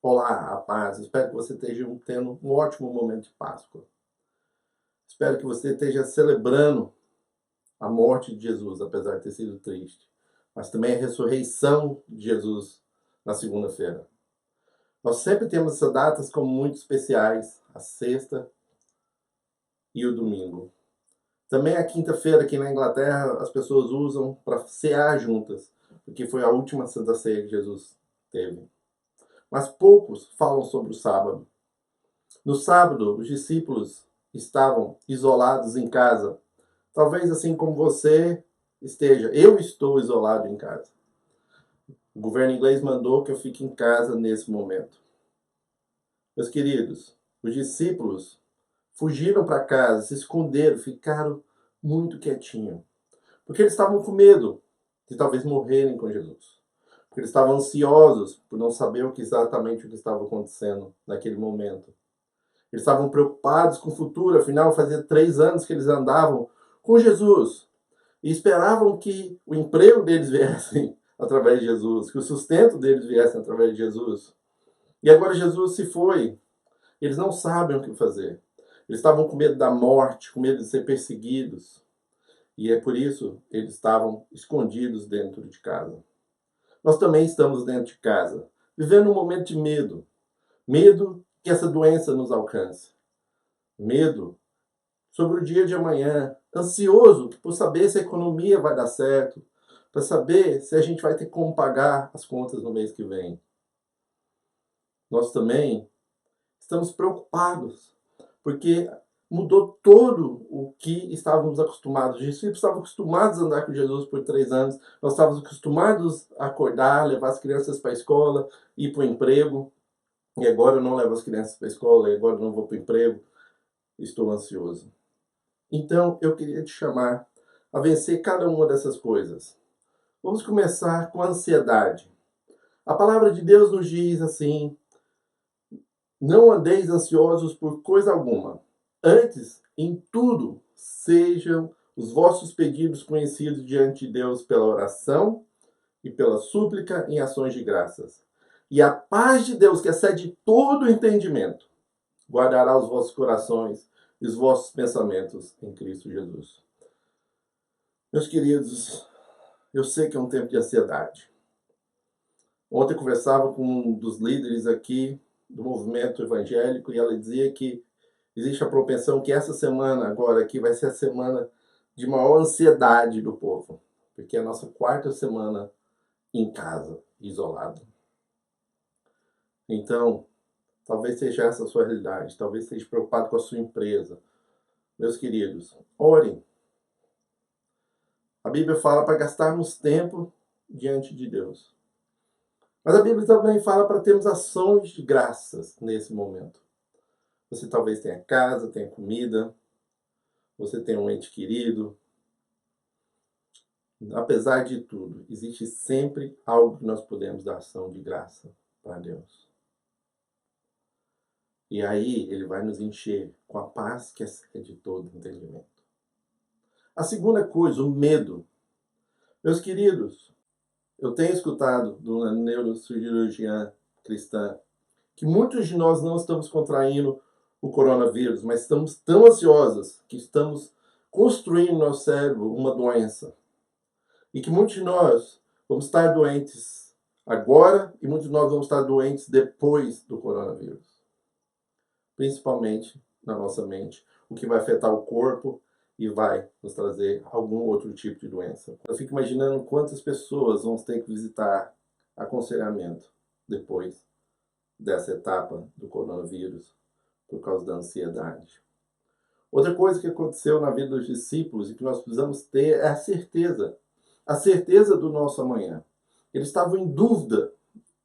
Olá, a paz. Espero que você esteja tendo um ótimo momento de Páscoa. Espero que você esteja celebrando a morte de Jesus, apesar de ter sido triste, mas também a ressurreição de Jesus na segunda-feira. Nós sempre temos essas datas como muito especiais, a sexta e o domingo. Também a quinta-feira aqui na Inglaterra as pessoas usam para cear juntas, porque foi a última Santa Ceia que Jesus teve. Mas poucos falam sobre o sábado. No sábado, os discípulos estavam isolados em casa. Talvez assim como você esteja. Eu estou isolado em casa. O governo inglês mandou que eu fique em casa nesse momento. Meus queridos, os discípulos fugiram para casa, se esconderam, ficaram muito quietinhos. Porque eles estavam com medo de talvez morrerem com Jesus. Porque eles estavam ansiosos por não saber exatamente o que estava acontecendo naquele momento. Eles estavam preocupados com o futuro, afinal fazia 3 anos que eles andavam com Jesus. E esperavam que o emprego deles viesse através de Jesus, que o sustento deles viesse através de Jesus. E agora Jesus se foi. Eles não sabem o que fazer. Eles estavam com medo da morte, com medo de ser perseguidos. E é por isso que eles estavam escondidos dentro de casa. Nós também estamos dentro de casa, vivendo um momento de medo. Medo que essa doença nos alcance. Medo sobre o dia de amanhã. Ansioso por saber se a economia vai dar certo. Para saber se a gente vai ter como pagar as contas no mês que vem. Nós também estamos preocupados. Porque mudou todo o que estávamos acostumados. Os discípulos estavam acostumados a andar com Jesus por 3 anos. Nós estávamos acostumados a acordar, levar as crianças para a escola, ir para o emprego. E agora eu não levo as crianças para a escola, e agora eu não vou para o emprego. Estou ansioso. Então, eu queria te chamar a vencer cada uma dessas coisas. Vamos começar com a ansiedade. A palavra de Deus nos diz assim: não andeis ansiosos por coisa alguma. Antes, em tudo, sejam os vossos pedidos conhecidos diante de Deus pela oração e pela súplica em ações de graças. E a paz de Deus, que excede todo o entendimento, guardará os vossos corações e os vossos pensamentos em Cristo Jesus. Meus queridos, eu sei que é um tempo de ansiedade. Ontem eu conversava com um dos líderes aqui do movimento evangélico e ela dizia que existe a propensão que essa semana agora aqui vai ser a semana de maior ansiedade do povo, porque é a nossa 4ª semana em casa, isolado. Então, talvez seja essa a sua realidade, talvez esteja preocupado com a sua empresa. Meus queridos, orem. A Bíblia fala para gastarmos tempo diante de Deus. Mas a Bíblia também fala para termos ações de graças nesse momento. Você talvez tenha casa, tenha comida, você tem um ente querido. Apesar de tudo, existe sempre algo que nós podemos dar ação de graça para Deus. E aí ele vai nos encher com a paz que excede todo entendimento. A segunda coisa, o medo. Meus queridos, eu tenho escutado de uma neurocirurgiã cristã que muitos de nós não estamos contraindo o coronavírus, mas estamos tão ansiosos que estamos construindo no nosso cérebro uma doença. E que muitos de nós vamos estar doentes agora e muitos de nós vamos estar doentes depois do coronavírus. Principalmente na nossa mente, o que vai afetar o corpo e vai nos trazer algum outro tipo de doença. Eu fico imaginando quantas pessoas vão ter que visitar aconselhamento depois dessa etapa do coronavírus por causa da ansiedade. Outra coisa que aconteceu na vida dos discípulos e que nós precisamos ter é a certeza do nosso amanhã. Eles estavam em dúvida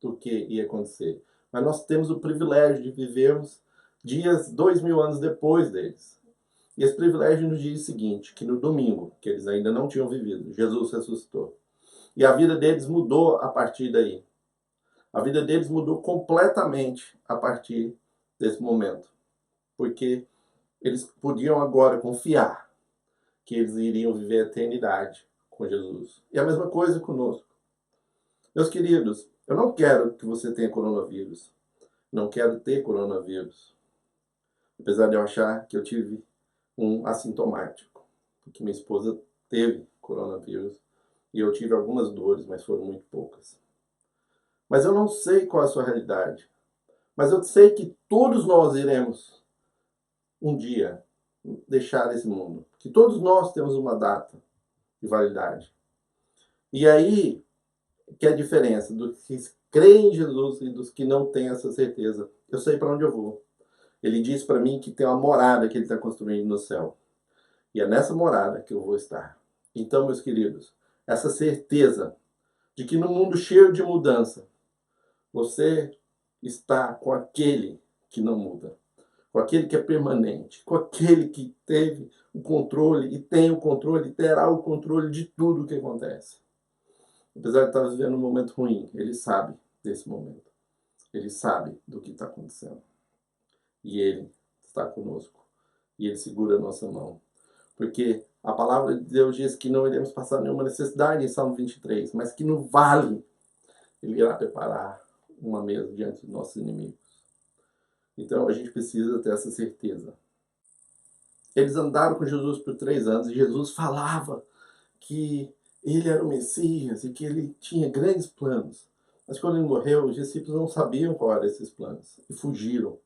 do que ia acontecer, mas nós temos o privilégio de vivermos dias 2000 anos depois deles. E esse privilégio nos diz o seguinte, que no domingo, que eles ainda não tinham vivido, Jesus ressuscitou. E a vida deles mudou a partir daí. A vida deles mudou completamente a partir desse momento. Porque eles podiam agora confiar que eles iriam viver a eternidade com Jesus. E a mesma coisa conosco. Meus queridos, eu não quero que você tenha coronavírus. Não quero ter coronavírus. Apesar de eu achar que eu tive um assintomático, porque minha esposa teve coronavírus e eu tive algumas dores, mas foram muito poucas. Mas eu não sei qual é a sua realidade. Mas eu sei que todos nós iremos um dia deixar esse mundo. Que todos nós temos uma data de validade. E aí que é a diferença dos que creem em Jesus e dos que não têm essa certeza. Eu sei para onde eu vou. Ele diz para mim que tem uma morada que ele está construindo no céu. E é nessa morada que eu vou estar. Então, meus queridos, essa certeza de que no mundo cheio de mudança, você está com aquele que não muda, com aquele que é permanente, com aquele que teve o controle e tem o controle e terá o controle de tudo o que acontece. Apesar de estar vivendo um momento ruim, ele sabe desse momento. Ele sabe do que está acontecendo. E ele está conosco. E ele segura a nossa mão. Porque a palavra de Deus diz que não iremos passar nenhuma necessidade em Salmo 23, mas que no vale ele irá preparar uma mesa diante dos nossos inimigos. Então a gente precisa ter essa certeza. Eles andaram com Jesus por 3 anos e Jesus falava que ele era o Messias e que ele tinha grandes planos. Mas quando ele morreu, os discípulos não sabiam qual eram esses planos e fugiram.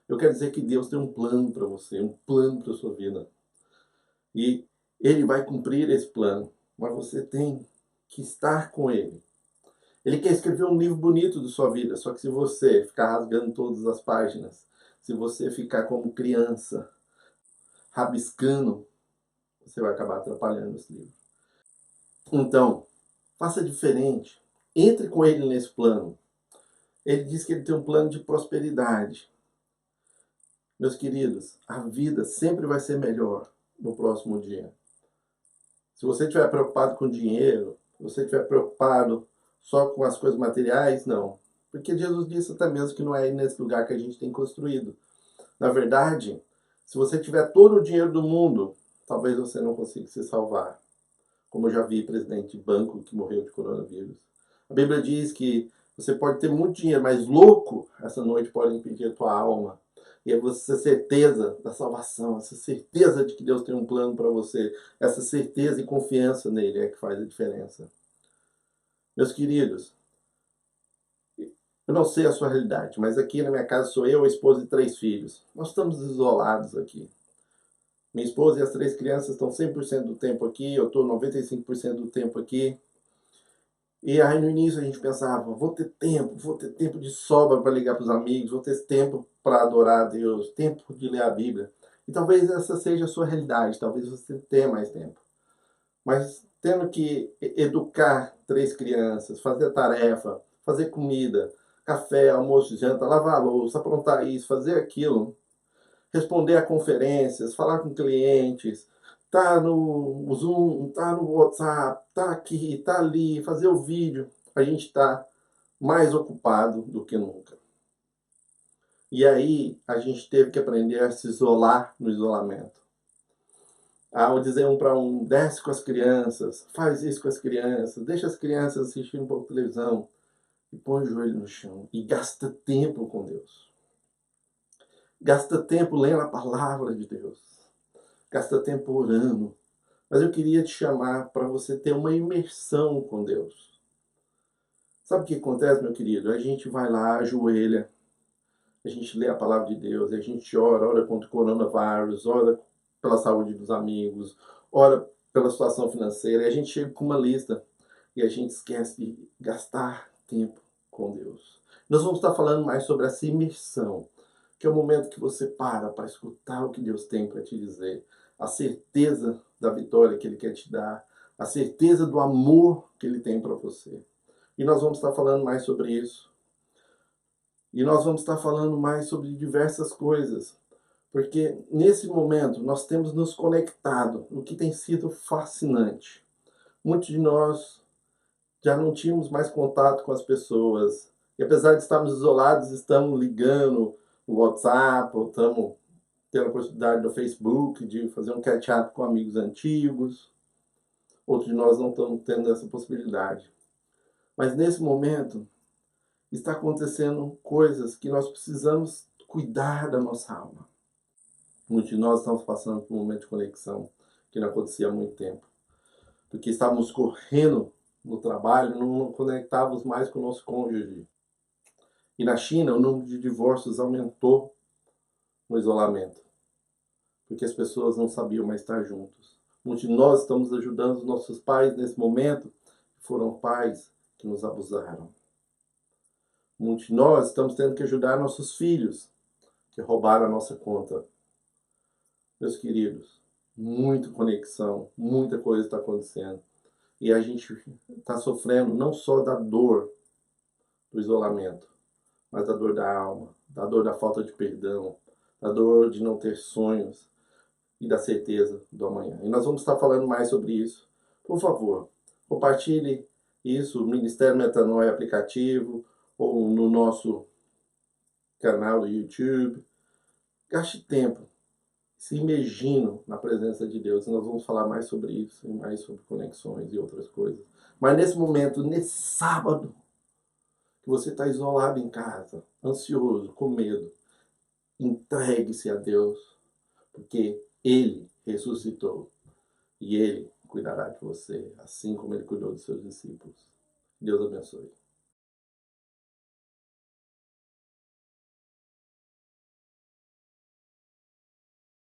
Eu quero dizer que Deus tem um plano para você, um plano para a sua vida. E ele vai cumprir esse plano, mas você tem que estar com ele. Ele quer escrever um livro bonito da sua vida, só que se você ficar rasgando todas as páginas, se você ficar como criança, rabiscando, você vai acabar atrapalhando esse livro. Então, faça diferente. Entre com ele nesse plano. Ele diz que ele tem um plano de prosperidade. Meus queridos, a vida sempre vai ser melhor no próximo dia. Se você estiver preocupado com dinheiro, se você estiver preocupado só com as coisas materiais, não. Porque Jesus disse até mesmo que não é aí nesse lugar que a gente tem construído. Na verdade, se você tiver todo o dinheiro do mundo, talvez você não consiga se salvar. Como eu já vi presidente de banco que morreu de coronavírus. A Bíblia diz que você pode ter muito dinheiro, mas louco, essa noite pode impedir a tua alma. E é essa certeza da salvação, essa certeza de que Deus tem um plano para você, essa certeza e confiança nele é que faz a diferença. Meus queridos, eu não sei a sua realidade, mas aqui na minha casa sou eu, a esposa e 3 filhos. Nós estamos isolados aqui. Minha esposa e as 3 crianças estão 100% do tempo aqui, eu estou 95% do tempo aqui. E aí no início a gente pensava, vou ter tempo de sobra para ligar para os amigos, vou ter tempo para adorar a Deus, tempo de ler a Bíblia. E talvez essa seja a sua realidade, talvez você tenha mais tempo. Mas tendo que educar 3 crianças, fazer tarefa, fazer comida, café, almoço, janta, lavar a louça, aprontar isso, fazer aquilo, responder a conferências, falar com clientes, tá no Zoom, tá no WhatsApp, tá aqui, tá ali, fazer o vídeo, a gente está mais ocupado do que nunca. E aí a gente teve que aprender a se isolar no isolamento. Ao dizer um para um, desce com as crianças, faz isso com as crianças, deixa as crianças assistir um pouco de televisão e põe o joelho no chão e gasta tempo com Deus. Gasta tempo lendo a palavra de Deus. Gasta tempo orando. Mas eu queria te chamar para você ter uma imersão com Deus. Sabe o que acontece, meu querido? A gente vai lá, ajoelha, a gente lê a palavra de Deus, a gente ora contra o coronavírus, ora pela saúde dos amigos, ora pela situação financeira, e a gente chega com uma lista e a gente esquece de gastar tempo com Deus. Nós vamos estar falando mais sobre essa imersão, que é o momento que você para escutar o que Deus tem para te dizer, a certeza da vitória que Ele quer te dar, a certeza do amor que Ele tem para você. E nós vamos estar falando mais sobre isso. E nós vamos estar falando mais sobre diversas coisas. Porque nesse momento nós temos nos conectado, o que tem sido fascinante. Muitos de nós já não tínhamos mais contato com as pessoas. E apesar de estarmos isolados, estamos ligando no WhatsApp, ou estamos tendo a possibilidade no Facebook de fazer um catch-up com amigos antigos. Outros de nós não estamos tendo essa possibilidade. Mas nesse momento, está acontecendo coisas que nós precisamos cuidar da nossa alma. Muitos de nós estamos passando por um momento de conexão que não acontecia há muito tempo. Porque estávamos correndo no trabalho, não conectávamos mais com o nosso cônjuge. E na China, o número de divórcios aumentou no isolamento, porque as pessoas não sabiam mais estar juntos. Muitos de nós estamos ajudando os nossos pais nesse momento, que foram pais que nos abusaram. Muitos de nós estamos tendo que ajudar nossos filhos, que roubaram a nossa conta. Meus queridos, muita conexão, muita coisa está acontecendo. E a gente está sofrendo não só da dor do isolamento, mas da dor da alma, da dor da falta de perdão, da dor de não ter sonhos e da certeza do amanhã. E nós vamos estar falando mais sobre isso. Por favor, compartilhe isso no Ministério Metanoia aplicativo ou no nosso canal do YouTube. Gaste tempo se imergindo na presença de Deus. E nós vamos falar mais sobre isso, e mais sobre conexões e outras coisas. Mas nesse momento, nesse sábado, que você está isolado em casa, ansioso, com medo, entregue-se a Deus, porque Ele ressuscitou e Ele cuidará de você, assim como Ele cuidou dos seus discípulos. Deus abençoe.